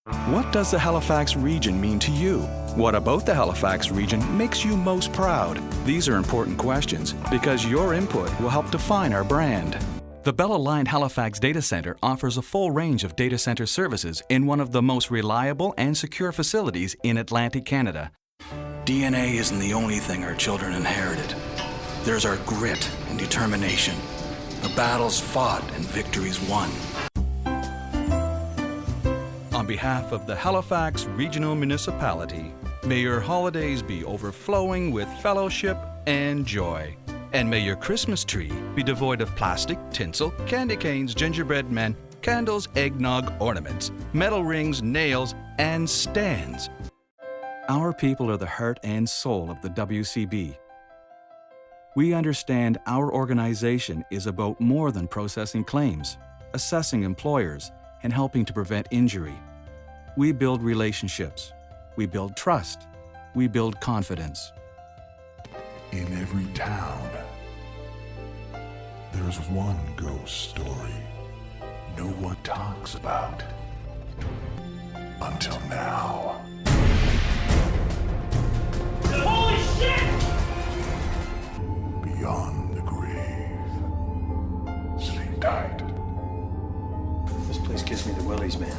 What does the Halifax region mean to you? What about the Halifax region makes you most proud? These are important questions because your input will help define our brand. The Bell-aligned Halifax Data Centre offers a full range of data center services in one of the most reliable and secure facilities in Atlantic Canada. DNA isn't the only thing our children inherited. There's our grit and determination, the battles fought and victories won. On behalf of the Halifax Regional Municipality, may your holidays be overflowing with fellowship and joy. And may your Christmas tree be devoid of plastic, tinsel, candy canes, gingerbread men, candles, eggnog, ornaments, metal rings, nails, and stands. Our people are the heart and soul of the WCB. We understand our organization is about more than processing claims, assessing employers, and helping to prevent injury. We build relationships. We build trust. We build confidence. In every town, there's one ghost story no one talks about. Until now. Holy shit! Beyond the grave. Sleep tight. This place gives me the willies, man.